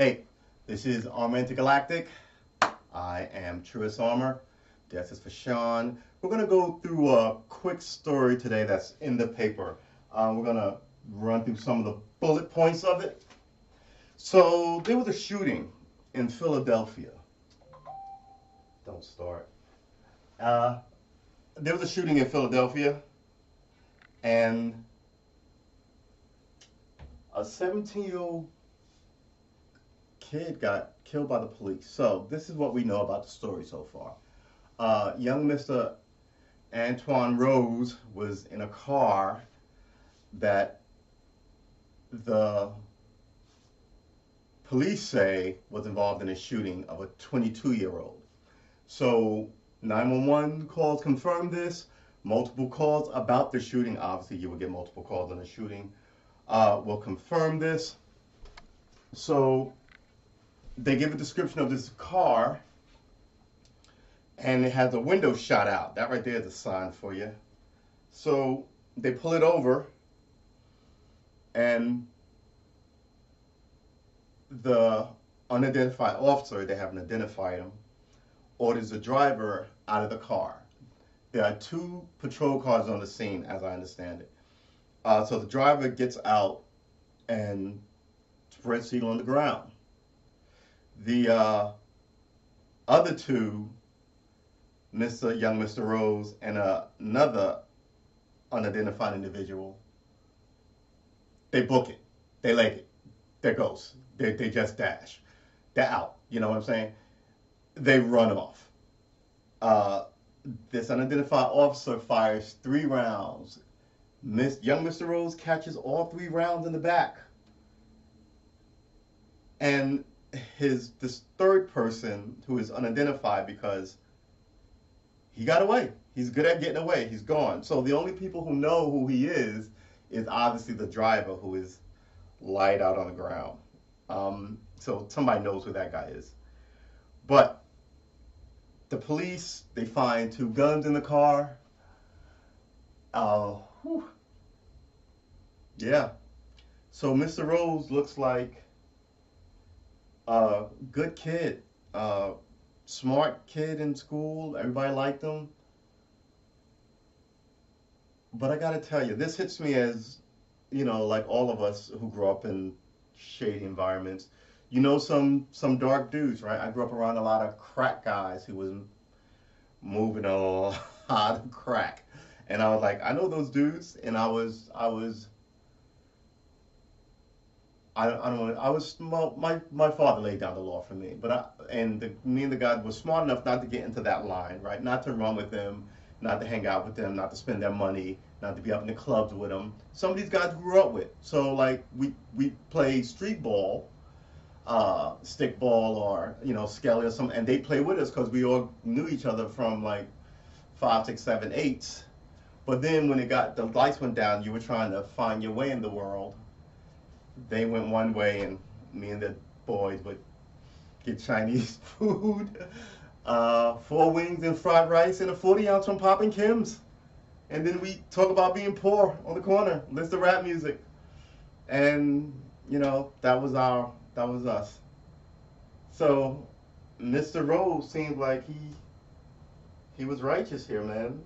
Hey, this is Armor Intergalactic. I am Truest Armor. This is for Sean. We're going to go through a quick story today that's in the paper. We're going to run through some of the bullet points of it. So, there was a shooting in Philadelphia. Don't start. Uh, there was a shooting in Philadelphia, and a 17-year-old kid got killed by the police. So this is what we know about the story so far. Young Mr. Antwon Rose was in a car that the police say was involved in a shooting of a 22-year-old. So 911 calls confirmed this. Multiple calls about the shooting. Obviously, you would get multiple calls on the shooting. Will confirm this. So they give a description of this car, and it has a window shot out. That right there is a sign for you. So they pull it over, and the unidentified officer, they haven't identified him, orders the driver out of the car. There are two patrol cars on the scene, as I understand it. So the driver gets out and spreads eagle on the ground. The other two, young Mr. Rose and another unidentified individual, they book it, they leg it, they're ghosts, they just dash, they're out. You know what I'm saying? They run off. This unidentified officer fires 3 rounds. Young Mr. Rose catches all 3 rounds in the back. And this third person, who is unidentified because he got away. He's good at getting away. He's gone. So the only people who know who he is obviously the driver, who is lied out on the ground. So somebody knows who that guy is. But the police, they find 2 guns in the car. Yeah. So Mr. Rose looks like a good kid, smart kid in school. Everybody liked him. But I gotta tell you, this hits me as, like all of us who grew up in shady environments. You know, some dark dudes, right? I grew up around a lot of crack guys who was moving a lot of crack. And I was like, I know those dudes, and I don't know. My father laid down the law for me, but me and the guy was smart enough not to get into that line, right? Not to run with them, not to hang out with them, not to spend their money, not to be up in the clubs with them. Some of these guys grew up with. So like we played street ball, stick ball, or skelly or something, and they play with us because we all knew each other from like 5, 6, 7, 8. But then when the lights went down, you were trying to find your way in the world. They went one way, and me and the boys would get Chinese food, 4 wings and fried rice and a 40-ounce from Poppin' Kim's. And then we talk about being poor on the corner, listen to rap music. And, that was us. So Mr. Rose seemed like he was righteous here, man.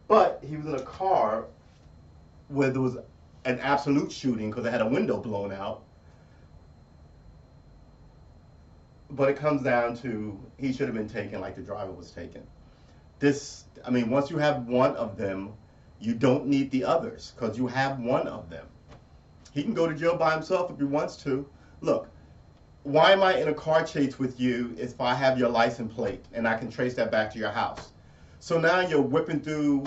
But he was in a car where there was an absolute shooting because it had a window blown out. But it comes down to he should have been taken like the driver was taken. Once you have one of them, you don't need the others because you have one of them. He can go to jail by himself if he wants to. Look, why am I in a car chase with you if I have your license plate and I can trace that back to your house? So now you're whipping through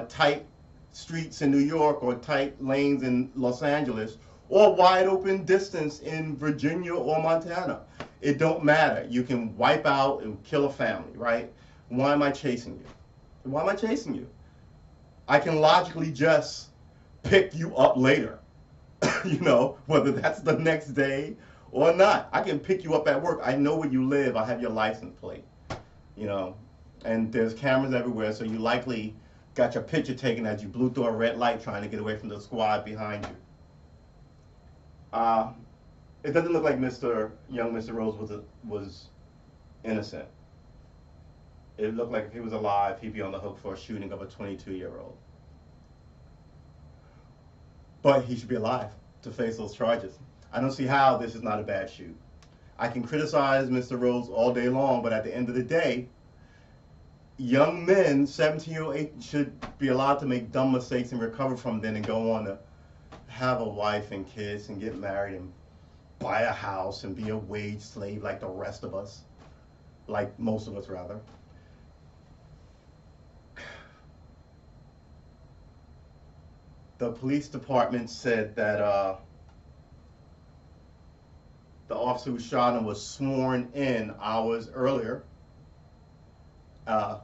tight streets in New York or tight lanes in Los Angeles or wide open distance in Virginia or Montana. It don't matter. You can wipe out and kill a family, right? Why am I chasing you? Why am I chasing you? I can logically just pick you up later, whether that's the next day or not. I can pick you up at work. I know where you live. I have your license plate, and there's cameras everywhere, so you likely got your picture taken as you blew through a red light trying to get away from the squad behind you. It doesn't look like Mr. Rose was innocent. It looked like if he was alive, he'd be on the hook for a shooting of a 22-year-old. But he should be alive to face those charges. I don't see how this is not a bad shoot. I can criticize Mr. Rose all day long, but at the end of the day, young men, 17-year-old, should be allowed to make dumb mistakes and recover from them and go on to have a wife and kids and get married and buy a house and be a wage slave like the rest of us, like most of us rather. The police department said that the officer who shot him was sworn in hours earlier, uh,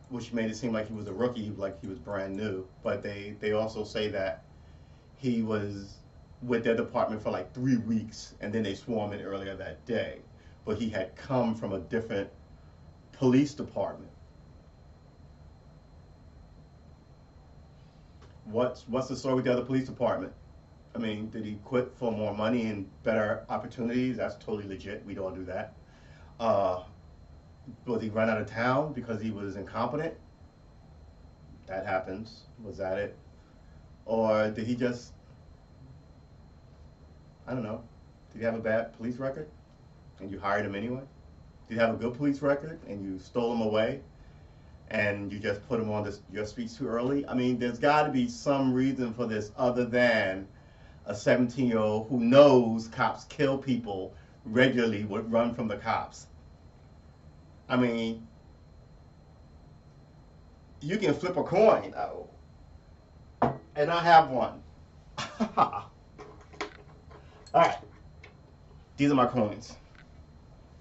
which made it seem like he was a rookie, like he was brand new. But they also say that he was with their department for like 3 weeks, and then they swore him in earlier that day. But he had come from a different police department. What's the story with the other police department? I mean, did he quit for more money and better opportunities? That's totally legit. We'd all do that. Uh, was he run out of town because he was incompetent? That happens. Was that it? Or did he just, I don't know, did he have a bad police record and you hired him anyway? Did he have a good police record and you stole him away and you just put him on your streets too early? I mean, there's got to be some reason for this other than a 17-year-old who knows cops kill people regularly would run from the cops. I mean, you can flip a coin, and I have one. All right, these are my coins.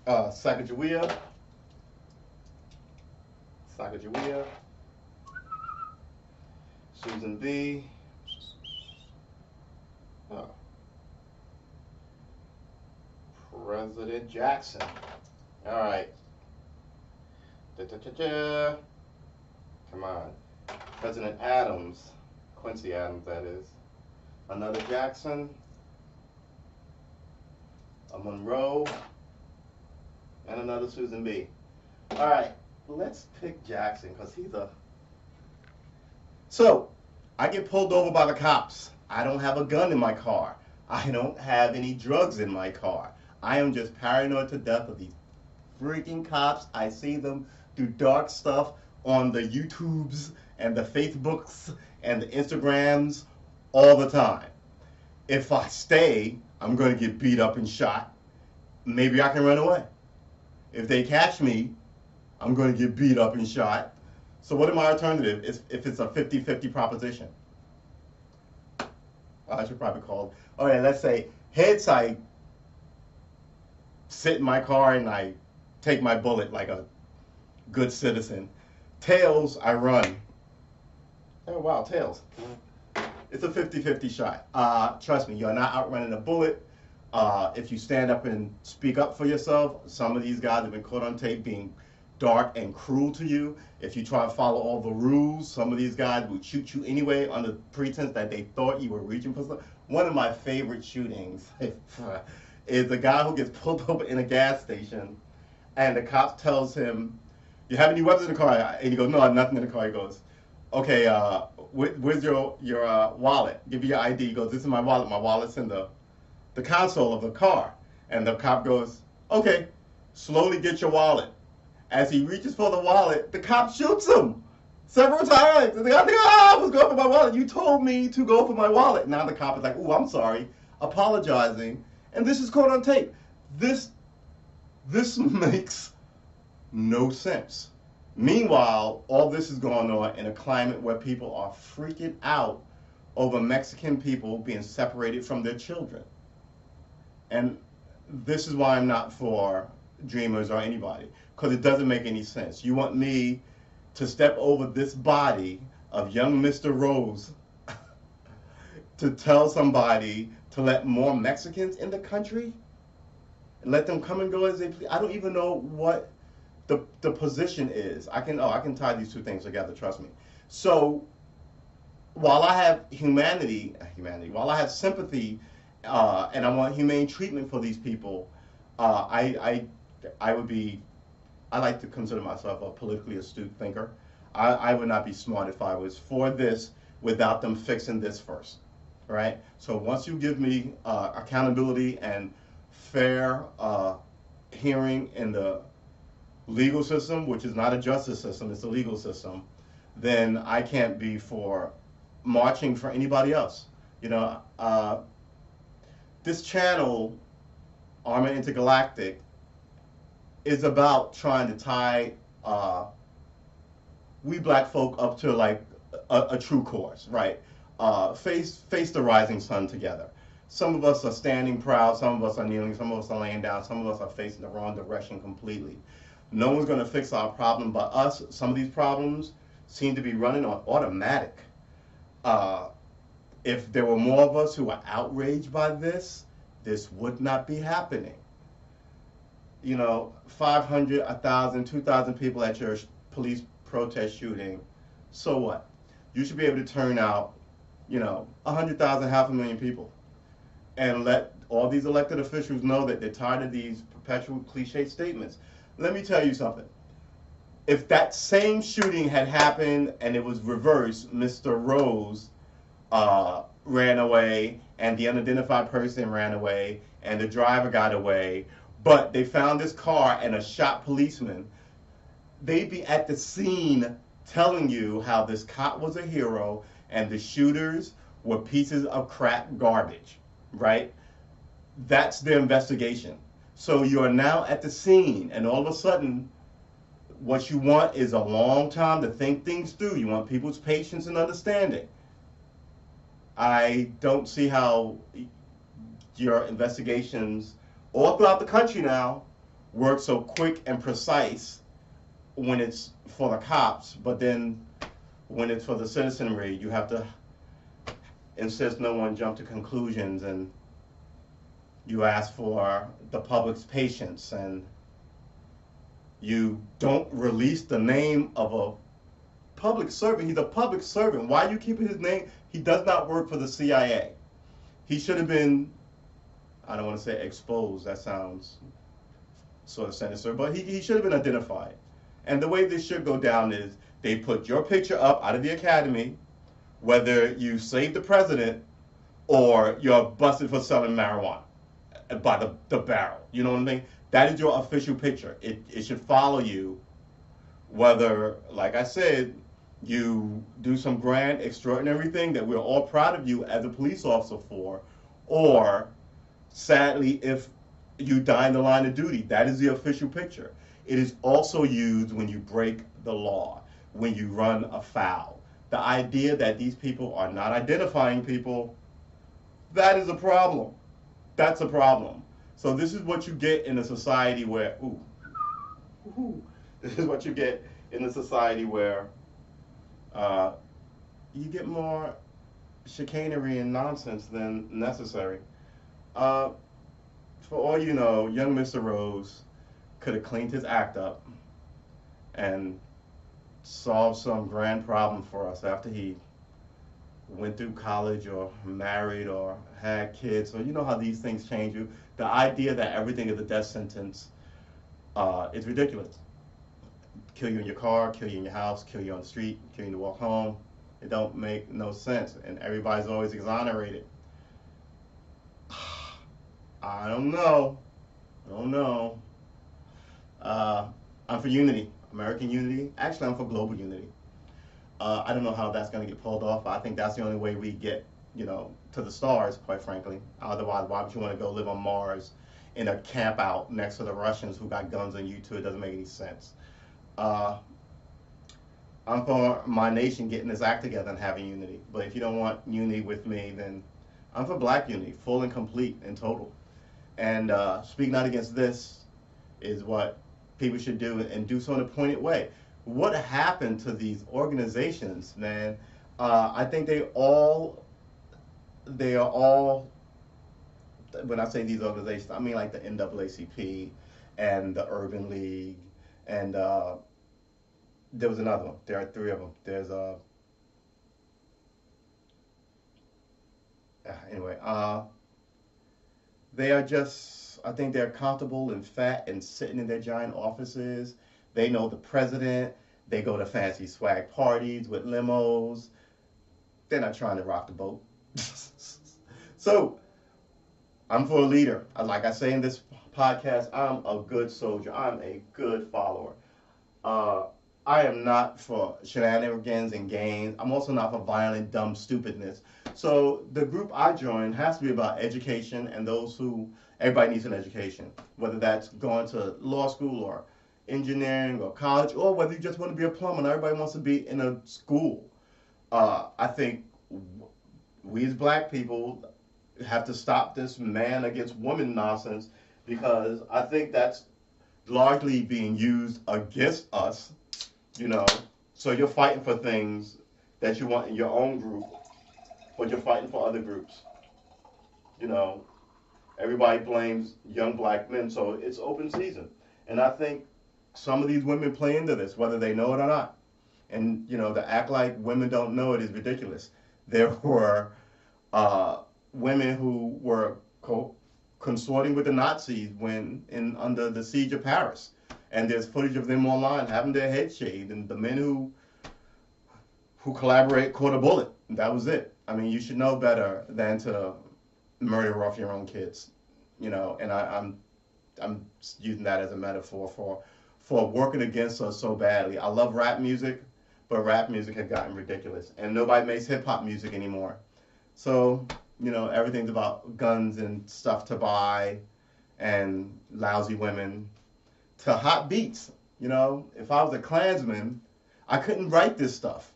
Sacagawea, Susan B. Oh. President Jackson. All right. Da-da-da-da. Come on. President Adams. Quincy Adams, that is. Another Jackson. A Monroe. And another Susan B. All right. Let's pick Jackson because he's a... So, I get pulled over by the cops. I don't have a gun in my car. I don't have any drugs in my car. I am just paranoid to death of these freaking cops. I see them do dark stuff on the YouTubes and the Facebooks and the Instagrams all the time. If I stay, I'm going to get beat up and shot. Maybe I can run away. If they catch me, I'm going to get beat up and shot. So what are my alternatives if it's a 50-50 proposition? I should probably call. All right, let's say heads, I sit in my car and I take my bullet like a good citizen. Tails, I run. Oh, wow, tails. It's a 50-50 shot. Trust me, you're not outrunning a bullet. If you stand up and speak up for yourself, some of these guys have been caught on tape being dark and cruel to you. If you try to follow all the rules, some of these guys would shoot you anyway under pretense that they thought you were reaching for something. One of my favorite shootings is the guy who gets pulled over in a gas station and the cop tells him, "You have any weapons in the car?" And he goes, "No, I have nothing in the car." He goes, "Okay, where's your wallet? Give me your ID." He goes, "This is my wallet. My wallet's in the console of the car." And the cop goes, "Okay, slowly get your wallet." As he reaches for the wallet, the cop shoots him several times. And the guy thinks, I was going for my wallet. You told me to go for my wallet. Now the cop is like, "Ooh, I'm sorry," apologizing. And this is caught on tape. This makes no sense. Meanwhile, all this is going on in a climate where people are freaking out over Mexican people being separated from their children. And this is why I'm not for Dreamers or anybody, because it doesn't make any sense. You want me to step over this body of young Mr. Rose to tell somebody to let more Mexicans in the country and let them come and go as they please? I don't even know what the position is. I can tie these two things together, trust me. So while I have while I have sympathy and I want humane treatment for these people, I would be. I like to consider myself a politically astute thinker. I would not be smart if I was for this without them fixing this first, right? So once you give me accountability and fair hearing in the legal system, which is not a justice system, it's a legal system, then I can't be for marching for anybody else. You know, this channel, Armin Intergalactic, is about trying to tie uh, we black folk up to like a true course, right? Face the rising sun together. Some of us are standing proud, some of us are kneeling, some of us are laying down, some of us are facing the wrong direction completely. No one's going to fix our problem but us. Some of these problems seem to be running on automatic. Uh, if there were more of us who were outraged by this would not be happening. 500, 1,000, 2,000 people at your police protest shooting, so what? You should be able to turn out, 100,000, half a million people, and let all these elected officials know that they're tired of these perpetual cliche statements. Let me tell you something. If that same shooting had happened and it was reversed, Mr. Rose ran away and the unidentified person ran away and the driver got away, but they found this car and a shot policeman, they'd be at the scene telling you how this cop was a hero and the shooters were pieces of crap garbage, right? That's their investigation. So you are now at the scene, and all of a sudden, what you want is a long time to think things through. You want people's patience and understanding. I don't see how your investigations all throughout the country now work so quick and precise when it's for the cops, but then when it's for the citizenry, you have to insist no one jump to conclusions, and you ask for the public's patience, and you don't release the name of a public servant. He's a public servant. Why are you keeping his name? He does not work for the CIA. He should have been, I don't want to say exposed, that sounds sort of sinister, but he should have been identified. And the way this should go down is they put your picture up out of the academy, whether you saved the president or you're busted for selling marijuana by the barrel. You know what I mean? That is your official picture. It should follow you, whether, like I said, you do some grand, extraordinary thing that we're all proud of you as a police officer for, or sadly, if you die in the line of duty, that is the official picture. It is also used when you break the law, when you run afoul. The idea that these people are not identifying people, that is a problem. That's a problem. So this is what you get in a society where, this is what you get in a society where uh, you get more chicanery and nonsense than necessary. Uh, for all you know, young Mr. Rose could have cleaned his act up and solved some grand problem for us after he went through college or married or had kids. So you know how these things change you. The idea that everything is a death sentence is ridiculous. Kill you in your car, kill you in your house, kill you on the street, kill you to walk home. It don't make no sense, and everybody's always exonerated. I don't know. I don't know. I'm for unity, American unity. Actually, I'm for global unity. I don't know how that's going to get pulled off. I think that's the only way we get, to the stars, quite frankly. Otherwise, why would you want to go live on Mars in a camp out next to the Russians who got guns on you too? It doesn't make any sense. Uh, I'm for my nation getting this act together and having unity. But if you don't want unity with me, then I'm for black unity, full and complete and total. And speak not against this is what people should do, and do so in a pointed way. What happened to these organizations, man? I think they are all, when I say these organizations, I mean like the NAACP and the Urban League, and there was another one. There are three of them. There's anyway. they are just, I think they're comfortable and fat and sitting in their giant offices. They know the president. They go to fancy swag parties with limos. They're not trying to rock the boat. So I'm for a leader. Like I say in this podcast, I'm a good soldier. I'm a good follower. Uh, I am not for shenanigans and games. I'm also not for violent, dumb stupidness. So the group I joined has to be about education and those who everybody needs an education, whether that's going to law school or engineering or college, or whether you just want to be a plumber and everybody wants to be in a school. I think we as black people have to stop this man against woman nonsense because I think that's largely being used against us, you know. So you're fighting for things that you want in your own group, but you're fighting for other groups. You know, everybody blames young black men, so it's open season. And I think some of these women play into this, whether they know it or not. And, you know, to act like women don't know it is ridiculous. There were women who were consorting with the Nazis when under the siege of Paris. And there's footage of them online having their heads shaved, and the men who collaborate caught a bullet. That was it. I mean, you should know better than to murder off your own kids, you know. And I'm using that as a metaphor for working against us so badly. I love rap music, but rap music had gotten ridiculous, and nobody makes hip hop music anymore. So, you know, everything's about guns and stuff to buy, and lousy women, to hot beats. You know, if I was a Klansman, I couldn't write this stuff.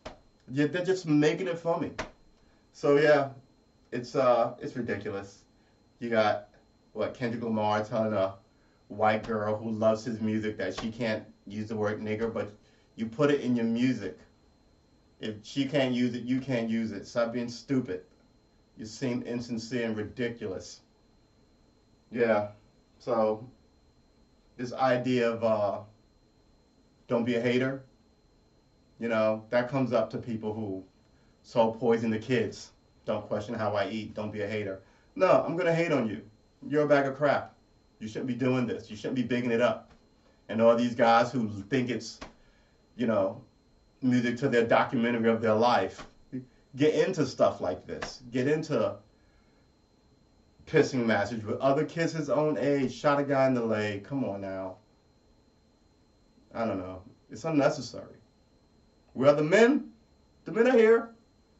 Yeah, they're just making it for me. So yeah, it's ridiculous. You got what, Kendrick Lamar telling a white girl who loves his music that she can't use the word nigger, but you put it in your music. If she can't use it, you can't use it. Stop being stupid. You seem insincere and ridiculous. Yeah. So this idea of don't be a hater, you know, that comes up to people who so poison the kids. Don't question how I eat. Don't be a hater. No, I'm gonna hate on you. You're a bag of crap. You shouldn't be doing this. You shouldn't be bigging it up. And all these guys who think it's, you know, music to their documentary of their life, get into stuff like this. Get into pissing matches with other kids his own age. Shot a guy in the leg. Come on now. I don't know. It's unnecessary. Where are the men? The men are here.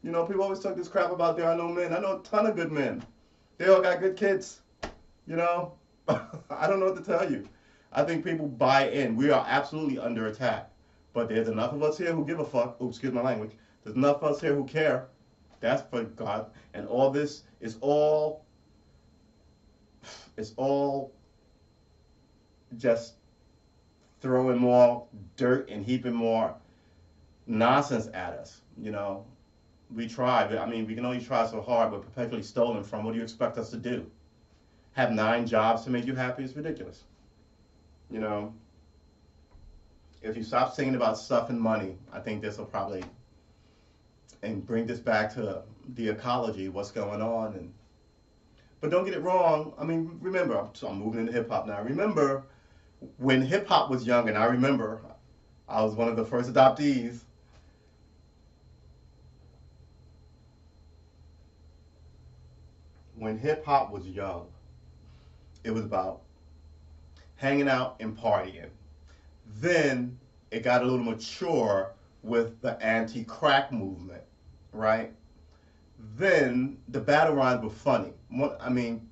You know, people always talk this crap about there are no men. I know a ton of good men. They all got good kids. You know? I don't know what to tell you. I think people buy in. We are absolutely under attack. But there's enough of us here who give a fuck. Oops, excuse my language. There's enough of us here who care. That's for God. And all this is all, it's all just throwing more dirt and heaping more nonsense at us. You know, we try, but I mean, we can only try so hard. We're perpetually stolen from. What do you expect us to do? Have 9 jobs to make you happy? It's ridiculous. You know, if you stop singing about stuff and money, I think this will probably, and bring this back to the ecology, what's going on. And but don't get it wrong. I mean, remember, so I'm moving into hip hop now. Remember when hip hop was young, and I remember I was one of the first adoptees. When hip hop was young, it was about hanging out and partying. Then it got a little mature with the anti-crack movement, right? Then the battle rhymes were funny. I mean,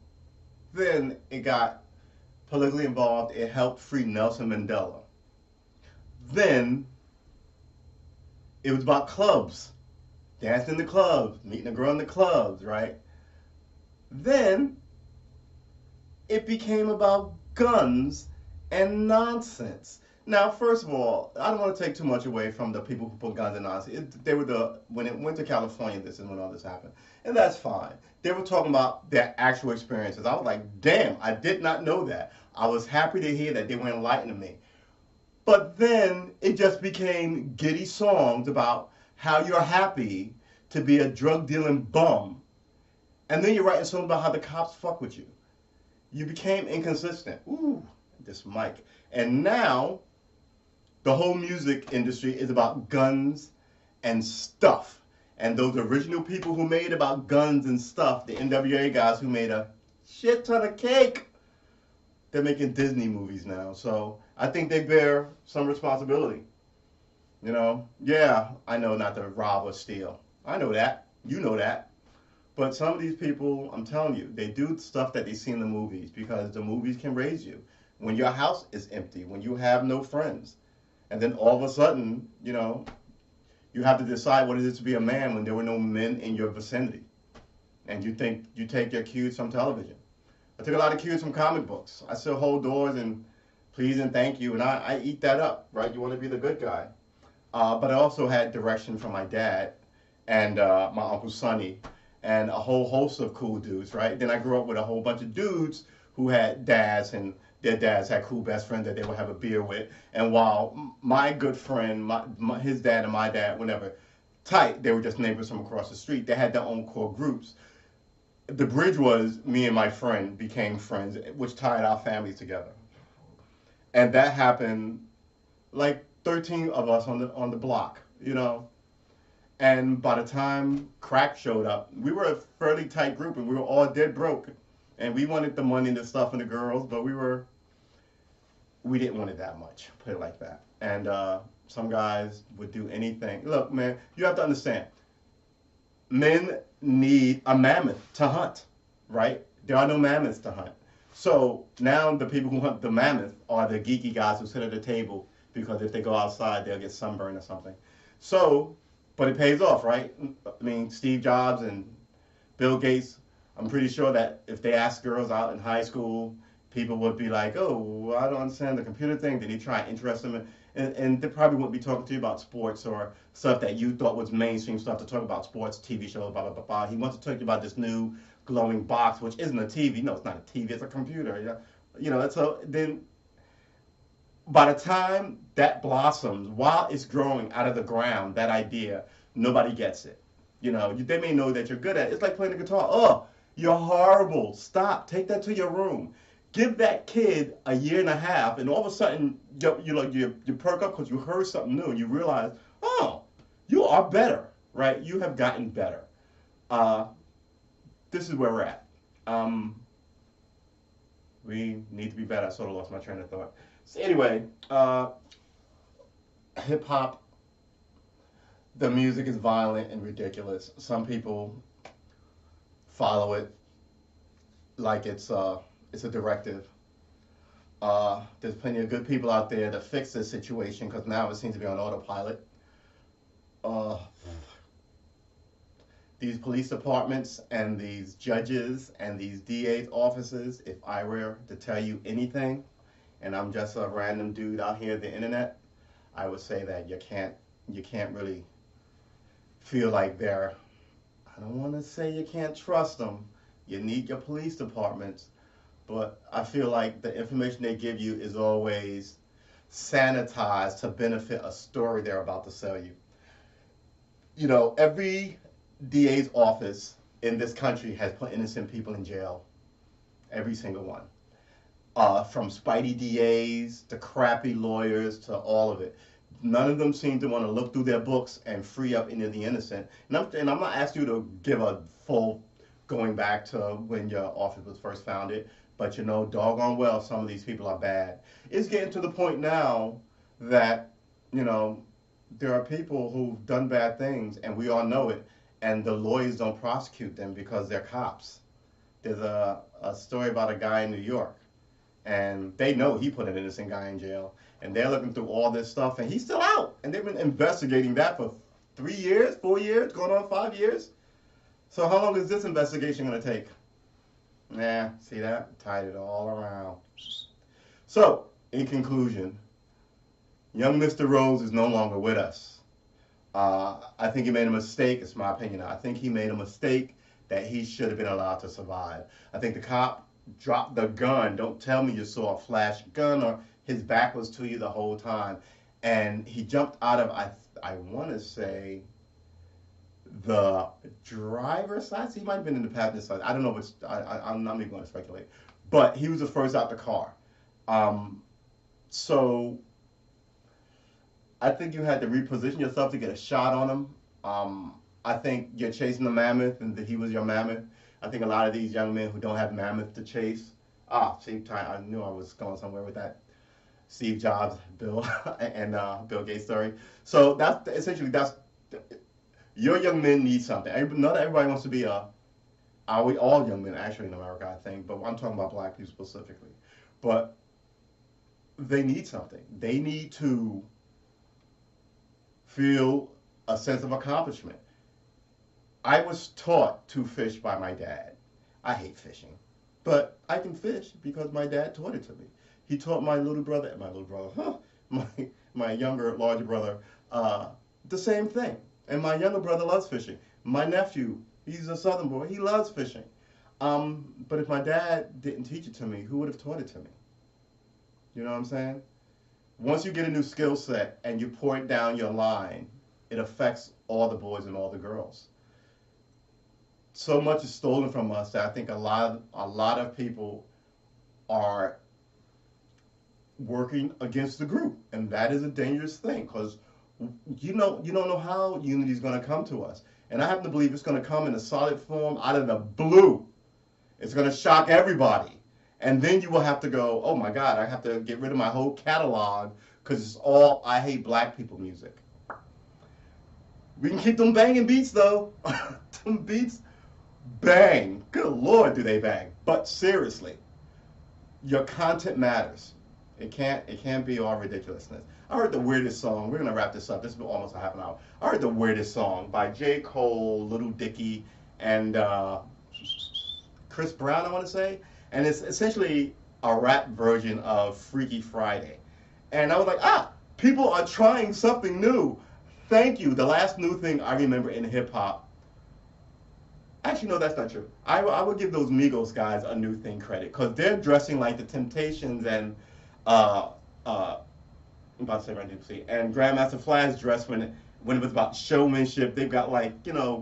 then it got politically involved. It helped free Nelson Mandela. Then it was about clubs, dancing in the clubs, meeting a girl in the clubs, right? Then it became about guns and nonsense. Now, first of all, I don't want to take too much away from the people who put guns and nonsense. They were when it went to California, this is when all this happened. And that's fine. They were talking about their actual experiences. I was like, damn, I did not know that. I was happy to hear that they were enlightening me. But then it just became giddy songs about how you're happy to be a drug dealing bum. And then you're writing songs about how the cops fuck with you. You became inconsistent. Ooh, this mic. And now the whole music industry is about guns and stuff. And those original people who made about guns and stuff, the NWA guys who made a shit ton of cake, they're making Disney movies now. So I think they bear some responsibility. You know, yeah, I know not to rob or steal. I know that. You know that. But some of these people, I'm telling you, they do stuff that they see in the movies because the movies can raise you. When your house is empty, when you have no friends, and then all of a sudden, you know, you have to decide what it is to be a man when there were no men in your vicinity. And you think you take your cues from television. I took a lot of cues from comic books. I still hold doors and please and thank you, and I eat that up, right? You want to be the good guy. But I also had direction from my dad and my Uncle Sonny and a whole host of cool dudes, right? Then I grew up with a whole bunch of dudes who had dads, and their dads had cool best friends that they would have a beer with. And while my good friend, his dad and my dad were never tight, they were just neighbors from across the street. They had their own core groups. The bridge was me and my friend became friends, which tied our families together. And that happened like 13 of us on the block, you know. And by the time crack showed up, we were a fairly tight group, and we were all dead broke. And we wanted the money and the stuff and the girls, but we didn't want it that much, put it like that. And some guys would do anything. Look, man, you have to understand, men need a mammoth to hunt, right? There are no mammoths to hunt. So now the people who hunt the mammoth are the geeky guys who sit at the table because if they go outside, they'll get sunburned or something. So, but it pays off, right? I mean, Steve Jobs and Bill Gates, I'm pretty sure that if they asked girls out in high school, people would be like, oh, I don't understand the computer thing. Then you try and interest them and they probably wouldn't be talking to you about sports or stuff that you thought was mainstream stuff to talk about, sports, TV shows, blah, blah, blah, blah. He wants to talk to you about this new glowing box, which isn't a TV. No, it's not a TV. It's a computer. You know, so then by the time that blossoms, while it's growing out of the ground, that idea, nobody gets it. You know, they may know that you're good at it. It's like playing the guitar. Oh, you're horrible. Stop. Take that to your room. Give that kid a year and a half, and all of a sudden, you perk up because you heard something new, and you realize, oh, you are better, right? You have gotten better. This is where we're at. We need to be better. I sort of lost my train of thought. So anyway, hip hop, the music is violent and ridiculous. Some people follow it like it's a directive. There's plenty of good people out there to fix this situation because now it seems to be on autopilot. These police departments and these judges and these DA's offices, if I were to tell you anything, and I'm just a random dude out here at the internet, I would say that you can't really feel like they're, I don't want to say you can't trust them. You need your police departments, but I feel like the information they give you is always sanitized to benefit a story they're about to sell you. You know, every DA's office in this country has put innocent people in jail. Every single one. From Spidey DAs to crappy lawyers to all of it. None of them seem to want to look through their books and free up any of the innocent. And I'm not asking you to give a full going back to when your office was first founded, but you know, doggone well, some of these people are bad. It's getting to the point now that, you know, there are people who've done bad things, and we all know it, and the lawyers don't prosecute them because they're cops. There's a story about a guy in New York, and they know he put an innocent guy in jail, and they're looking through all this stuff, and he's still out, and they've been investigating that for 3 years, 4 years, going on 5 years. So how long is this investigation going to take? Nah, see that? Tied it all around. So, in conclusion, young Mr. Rose is no longer with us. I think he made a mistake. It's my opinion. I think he made a mistake that he should have been allowed to survive. I think the cop dropped the gun. Don't tell me you saw a flash gun or his back was to you the whole time. And he jumped out of, I want to say, the driver's side. So he might have been in the passenger side. I don't know which. I'm not even going to speculate. but he was the first out the car. Um, so I think you had to reposition yourself to get a shot on him. I think you're chasing the mammoth, and that he was your mammoth. I think a lot of these young men who don't have mammoth to chase. See, I knew I was going somewhere with that Steve Jobs, Bill, and Bill Gates story. So that's essentially that's your young men need something. Not everybody wants to be a. Are we all young men actually in America? I think, but I'm talking about black people specifically. But they need something. They need to feel a sense of accomplishment. I was taught to fish by my dad. I hate fishing, but I can fish because my dad taught it to me. He taught my little brother, my younger, larger brother, the same thing. And my younger brother loves fishing. My nephew, he's a southern boy, he loves fishing. But if my dad didn't teach it to me, who would have taught it to me? You know what I'm saying? Once you get a new skill set and you pour it down your line, it affects all the boys and all the girls. So much is stolen from us that I think a lot of people are working against the group, and that is a dangerous thing because you don't know how unity is going to come to us, and I happen to believe it's going to come in a solid form out of the blue. It's going to shock everybody, and then you will have to go, oh my God, I have to get rid of my whole catalog because it's all I hate black people music. We can keep them banging beats though. Them beats bang. Good Lord, do they bang? But seriously, your content matters. It can't be all ridiculousness. I heard the weirdest song. We're gonna wrap this up. This is almost a half an hour. I heard the weirdest song by J. Cole, Little Dicky, and Chris Brown, I want to say. And it's essentially a rap version of Freaky Friday. And I was like, people are trying something new. Thank you. The last new thing I remember in hip hop. Actually, no, that's not true. I would give those Migos guys a new thing credit because they're dressing like the Temptations and I'm about to say Run DMC and Grandmaster Flash dressed when it was about showmanship. They've got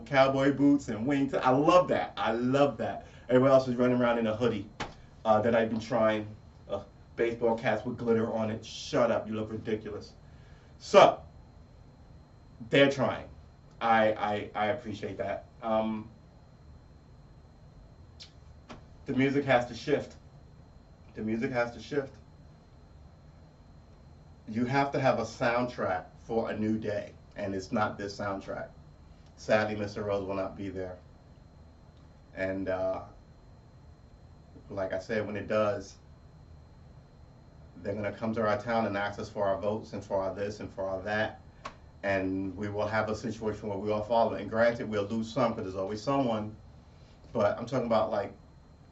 cowboy boots and wings. I love that. Everybody else is running around in a hoodie that I've been trying. Baseball caps with glitter on it. Shut up, you look ridiculous. So they're trying. I appreciate that. The music has to shift. You have to have a soundtrack for a new day, and it's not this soundtrack. Sadly, Mr. Rose will not be there. And like I said, when it does, they're going to come to our town and ask us for our votes and for our this and for our that. And we will have a situation where we all follow. And granted, we'll lose some because there's always someone. But I'm talking about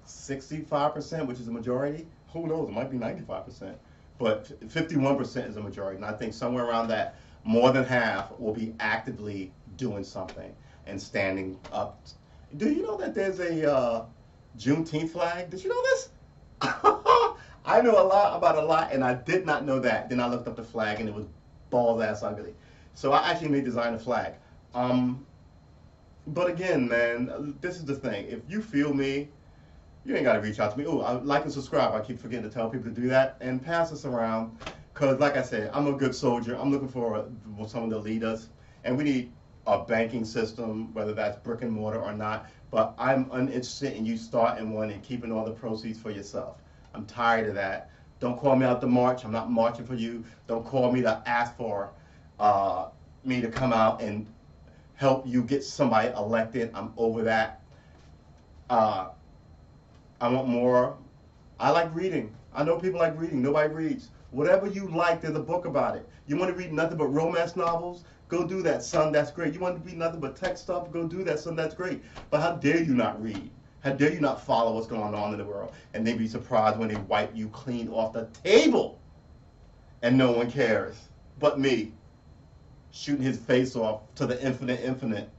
65%, which is a majority. Who knows? It might be 95%. But 51% is a majority. And I think somewhere around that, more than half will be actively doing something and standing up. Do you know that there's a Juneteenth flag? Did you know this? I know a lot about a lot, and I did not know that. Then I looked up the flag, and it was balls ass ugly. So I actually may design a flag. But again, man, this is the thing. If you feel me, you ain't got to reach out to me. Oh, like and subscribe. I keep forgetting to tell people to do that. And pass us around. Because like I said, I'm a good soldier. I'm looking for someone to lead us. And we need a banking system, whether that's brick and mortar or not. But I'm uninterested in you starting one and keeping all the proceeds for yourself. I'm tired of that. Don't call me out to march. I'm not marching for you. Don't call me to ask for me to come out and help you get somebody elected. I'm over that. I want more. I like reading. I know people like reading. Nobody reads. Whatever you like, there's a book about it. You want to read nothing but romance novels? Go do that, son. That's great. You want to read nothing but tech stuff? Go do that, son. That's great. But how dare you not read? How dare you not follow what's going on in the world and then be surprised when they wipe you clean off the table and no one cares but me shooting his face off to the infinite.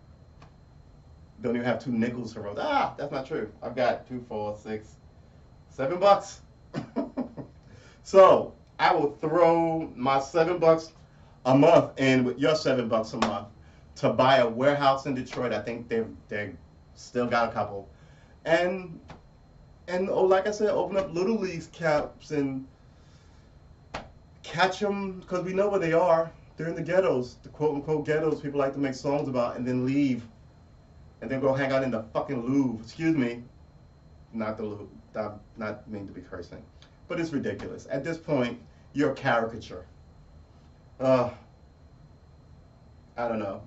Don't even have 2 nickels for road. That's not true. I've got 2, 4, 6, $7. So I will throw my $7 a month in with your $7 a month to buy a warehouse in Detroit. I think they've still got a couple. And And oh, like I said, open up little league camps and catch them because we know where they are. They're in the ghettos, the quote unquote ghettos people like to make songs about, and then leave, and then go hang out in the fucking Louvre. Excuse me, not the Louvre. Not mean to be cursing, but it's ridiculous. At this point, you're a caricature. I don't know.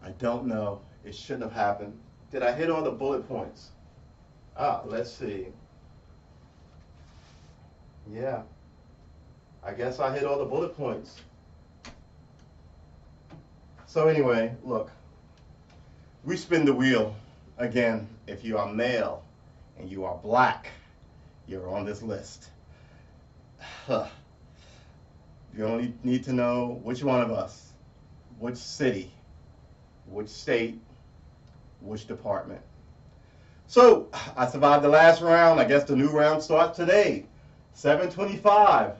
I don't know. It shouldn't have happened. Did I hit all the bullet points? Let's see. Yeah, I guess I hit all the bullet points. So anyway, look, we spin the wheel again. If you are male and you are black, you're on this list. You only need to know which one of us, which city, which state, which department. So I survived the last round. I guess the new round starts today, 7:25,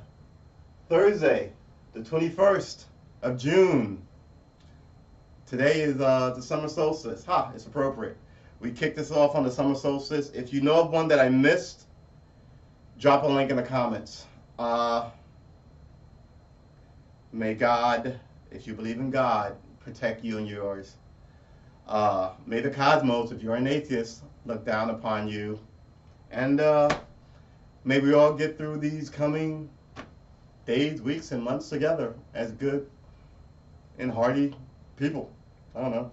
Thursday, the 21st of June. Today is the summer solstice. It's appropriate. We kicked this off on the summer solstice. If you know of one that I missed, drop a link in the comments. May God, if you believe in God, protect you and yours. May the cosmos, if you're an atheist, look down upon you. And may we all get through these coming days, weeks, and months together as good and hearty people. I don't know.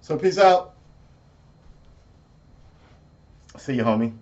So peace out. See you, homie.